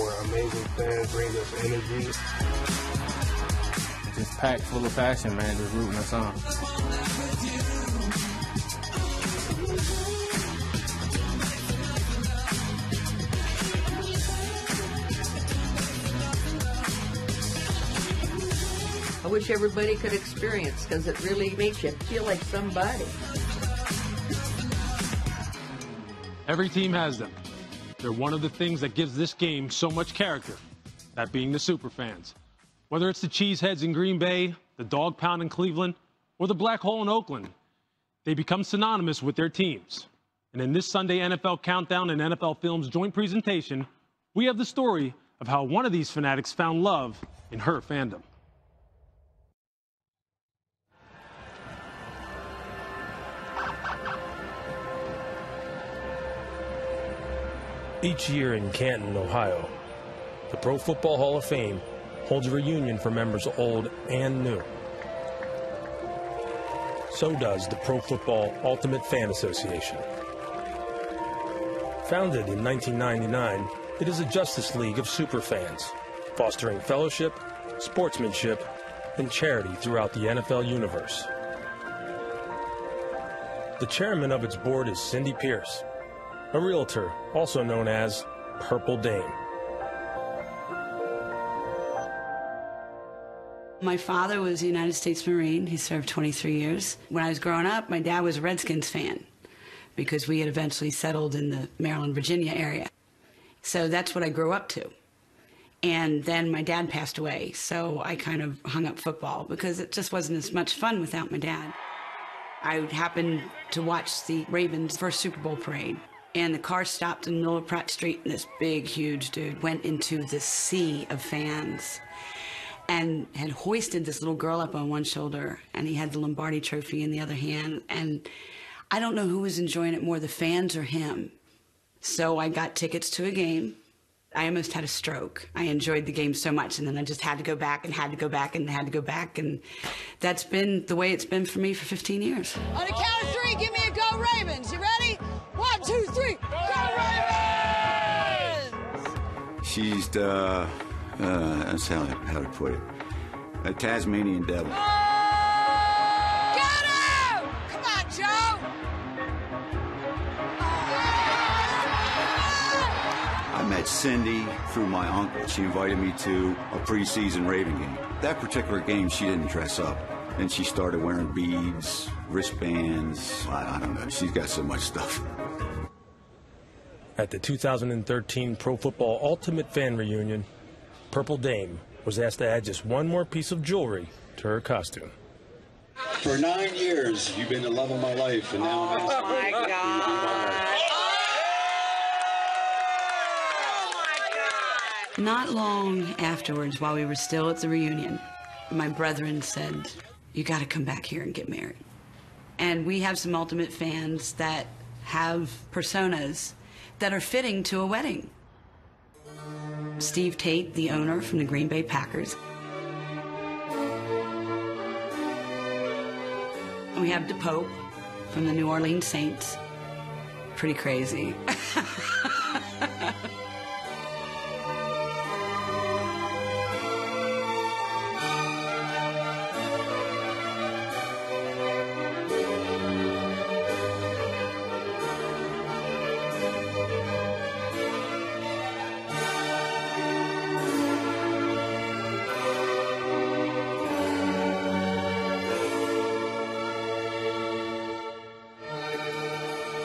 our amazing fans bring us energy. Just packed full of passion, man, just rooting us on. I wish everybody could experience, because it really makes you feel like somebody. Every team has them. They're one of the things that gives this game so much character, that being the superfans. Whether it's the Cheeseheads in Green Bay, the Dog Pound in Cleveland, or the Black Hole in Oakland, they become synonymous with their teams. And in this Sunday NFL Countdown and NFL Films joint presentation, we have the story of how one of these fanatics found love in her fandom. Each year in Canton, Ohio, the Pro Football Hall of Fame holds a reunion for members old and new. So does the Pro Football Ultimate Fan Association. Founded in 1999, it is a justice league of superfans, fostering fellowship, sportsmanship, and charity throughout the NFL universe. The chairman of its board is Cindy Pierce, a realtor also known as Purple Dame. My father was a United States Marine. He served 23 years. When I was growing up, my dad was a Redskins fan because we had eventually settled in the Maryland, Virginia area. So that's what I grew up to. And then my dad passed away, so I kind of hung up football because it just wasn't as much fun without my dad. I happened to watch the Ravens' first Super Bowl parade. And the car stopped in the middle of Pratt Street, and this big, huge dude went into this sea of fans and had hoisted this little girl up on one shoulder, and he had the Lombardi trophy in the other hand. And I don't know who was enjoying it more, the fans or him. So I got tickets to a game. I almost had a stroke. I enjoyed the game so much, and then I just had to go back and had to go back and had to go back. And that's been the way it's been for me for 15 years. On the count of three, give me a go Ravens. You ready? 1, 2, 3, go Ravens! She's the, that's how to put it, a Tasmanian devil. Get him! Come on, Joe! I met Cindy through my uncle. She invited me to a preseason Raven game. That particular game, she didn't dress up. Then she started wearing beads, wristbands. I don't know. She's got so much stuff. At the 2013 Pro Football Ultimate Fan Reunion, Purple Dame was asked to add just one more piece of jewelry to her costume. For 9 years, you've been the love of my life, and now I'm asking my God. Not long afterwards, while we were still at the reunion, my brethren said, "You got to come back here and get married." And we have some Ultimate fans that have personas that are fitting to a wedding. Steve Tate, the owner from the Green Bay Packers. We have DePope from the New Orleans Saints. Pretty crazy.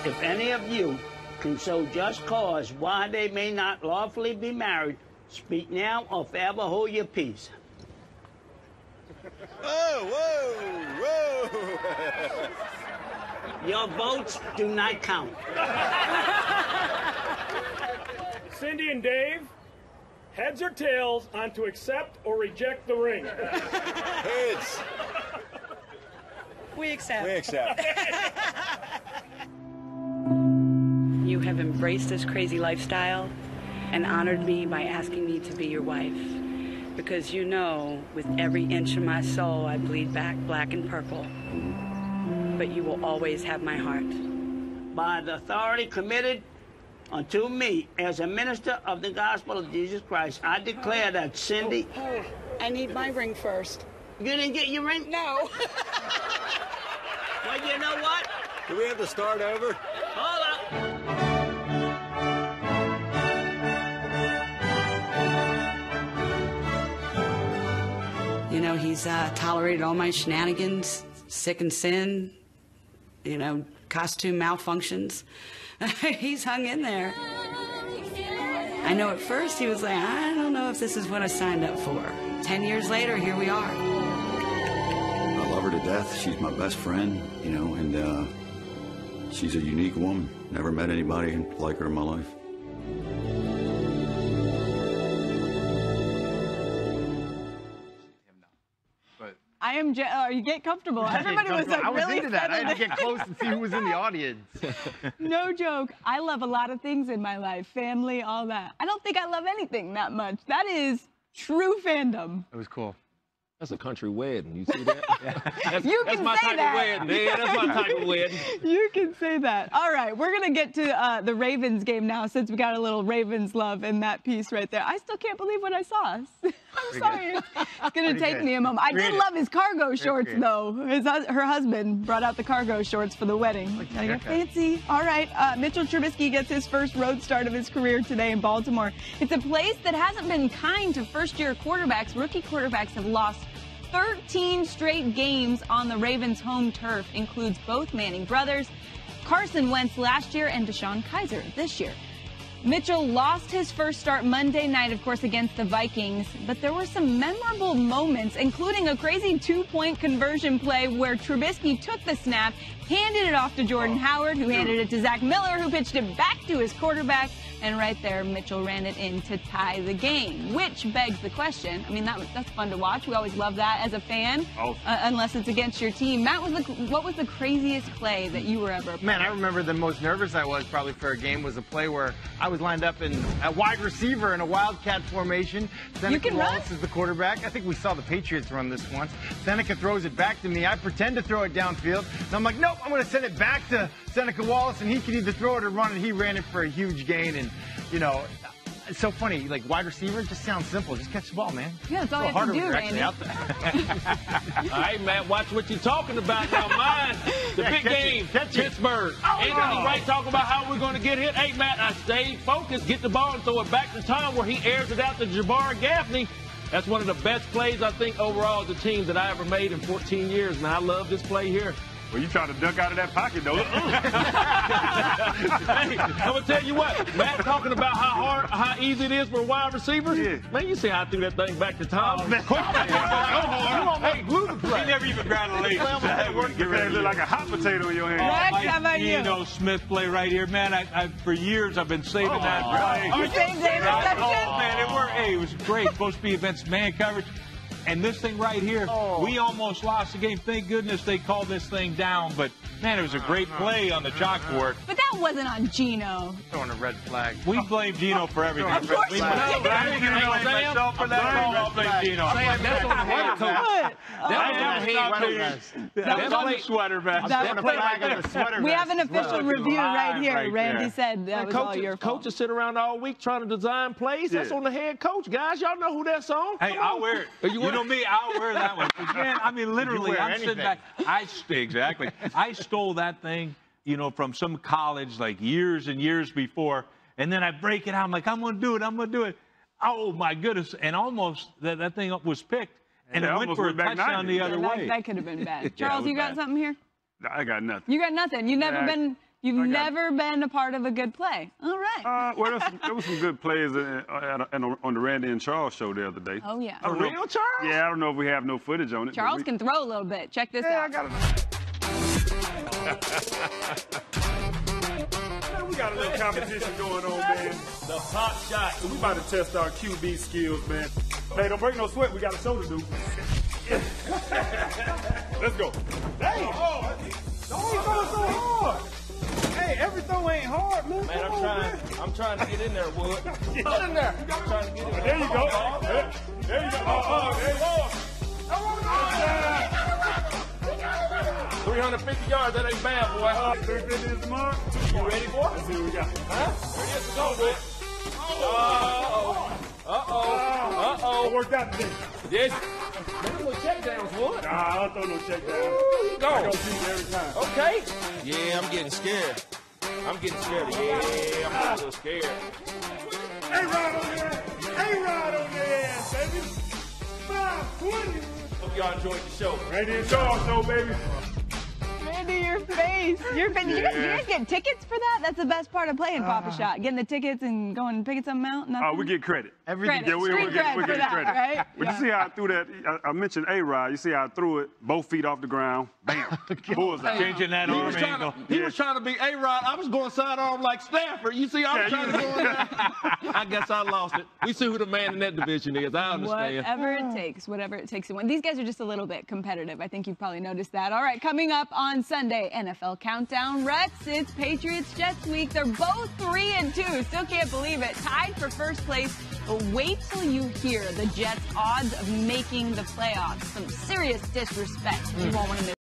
If any of you can show just cause why they may not lawfully be married, speak now or forever hold your peace. Whoa, whoa, whoa! Your votes do not count. Cindy and Dave, heads or tails on to accept or reject the ring? Heads. We accept. We accept. You have embraced this crazy lifestyle and honored me by asking me to be your wife. Because you know, with every inch of my soul, I bleed back black and purple. But you will always have my heart. By the authority committed Unto me, as a minister of the gospel of Jesus Christ, I declare that Cindy... Oh, I need my ring first. You didn't get your ring? No. Well, you know what? Do we have to start over? Hold up. You know, he's tolerated all my shenanigans, sick and sin, you know, costume malfunctions. He's hung in there. I know at first he was like, I don't know if this is what I signed up for. 10 years later, here we are. I love her to death. She's my best friend, you know, and she's a unique woman. Never met anybody like her in my life. I am. You get comfortable. Everybody was like, I was really into that. I had to get close and see who was in the audience. No joke. I love a lot of things in my life, family, all that. I don't think I love anything that much. That is true fandom. It was cool. That's a country wedding. You see that? That's my type of wedding, man. That's my type of wedding. You can say that. All right, we're going to get to the Ravens game now since we got a little Ravens love in that piece right there. I still can't believe what I saw. I'm sorry. It's going to take me a moment. I did love his cargo shorts, though. Her husband brought out the cargo shorts for the wedding. Gotta get fancy. All right, Mitchell Trubisky gets his first road start of his career today in Baltimore. It's a place that hasn't been kind to first-year quarterbacks. Rookie quarterbacks have lost 13 straight games on the Ravens' home turf, includes both Manning brothers, Carson Wentz last year and Deshaun Kaiser this year. Mitchell lost his first start Monday night, of course, against the Vikings, but there were some memorable moments, including a crazy two-point conversion play where Trubisky took the snap, handed it off to Jordan Howard, who handed it to Zach Miller, who pitched it back to his quarterback, and right there, Mitchell ran it in to tie the game, which begs the question. I mean, that's fun to watch. We always love that as a fan, unless it's against your team. Matt, what was the craziest play that you were ever a part of? Man, I remember the most nervous I was probably for a game was a play where I was lined up in a wide receiver in a wildcat formation. Seneca Wallace is the quarterback. I think we saw the Patriots run this once. Seneca throws it back to me. I pretend to throw it downfield. And I'm like, nope, I'm going to send it back to Seneca Wallace, and he could either throw it or run it. He ran it for a huge gain, and, you know, it's so funny. Like, wide receiver just sounds simple. Just catch the ball, man. Yeah, that's all you have to do, Randy. Out there. All right, Matt, watch what you're talking about now. Mine, the big game, Pittsburgh. Anthony Wright talking about how we're going to get hit. Hey, Matt, I stayed focused, get the ball and throw it back to Tom where he airs it out to Jabbar Gaffney. That's one of the best plays, I think, overall as a team that I ever made in 14 years. Man, I love this play here. Well, you try to duck out of that pocket, though. Hey, I'm going to tell you what. Matt talking about how easy it is for a wide receiver. Yeah. Man, you see how I threw that thing back to Tom? Hey, glue the play. He never even grabbed a leg. It look like a hot potato in your hand. Rex, how about you? Geno Smith play right here. Man, for years I've been saving that play. You saved the interception? Oh, man, it was great. Supposed to be against man coverage. And this thing right here, we almost lost the game. Thank goodness they called this thing down. But, man, it was a great play on the chalkboard. But that wasn't on Geno. Throwing a red flag. We blame Geno for everything. Of course you did. I blame myself for that. I'll blame Geno. That's on the head coach. That was on the sweater, man. We have an official review right here. Randy said that was all your fault. Coaches sit around all week trying to design plays. That's on the head coach, guys. Y'all know who that's on. Hey, I'll wear it. You know me, I'll wear that one. Man, I mean, literally, I'm sitting back. Exactly. I stole that thing, you know, from some college like years and years before, and then I break it out. I'm like, I'm going to do it. I'm going to do it. Oh, my goodness. And almost that thing was picked, and it went for a touchdown the other way. That could have been bad. Charles, you got something here? I got nothing. You got nothing. You've never been a part of a good play. All right. Well, there was some good plays on the Randy and Charles show the other day. Oh, yeah. A real Charles? Yeah, I don't know if we have no footage on it. Charles can throw a little bit. Check this out. I got it. We got a little competition going on, man. The pop shot. We about to test our QB skills, man. Hey, don't break no sweat. We got a show to do. Let's go. Hey! Don't go so hard. Hey, everything ain't hard, man. Man, I'm trying to get in there, Wood. Get in there. I'm trying to get in there. There you go. There you go. There you go. 350 yards, that ain't bad, boy. 350 is the mark. You ready, boy? Let's see what we got. Huh? Ready to go, boy. Uh-oh. It worked out today. Yes. Maybe a little check downs, boy. Nah, I don't throw no check down. Go. I go deep every time. Okay. Yeah, I'm getting scared. Yeah, I'm getting a little scared. A-Rod on there. A-Rod on there, baby. 520. Hope y'all enjoyed the show. Randy and Charles show, baby. Randy, your face. You guys get tickets for that? That's the best part of playing Papa Shot. Getting the tickets and going and picking something out? Nothing? We get credit. Everything. Yeah, we get credit. Right? But you see how I threw that? I mentioned A-Rod. You see how I threw it, both feet off the ground. Bam. Bullseye. Changing that arm angle. He was trying to be A-Rod. I was going sidearm like Stafford. You see, I was trying to go in there. I guess I lost it. We see who the man in that division is. I understand. Whatever it takes to win. These guys are just a little bit competitive. I think you've probably noticed that. All right, coming up on Sunday, NFL Countdown. Rex, it's Patriots-Jets week. They're both 3-2. Still can't believe it. Tied for first place. But wait till you hear the Jets' odds of making the playoffs. Some serious disrespect. You won't want to miss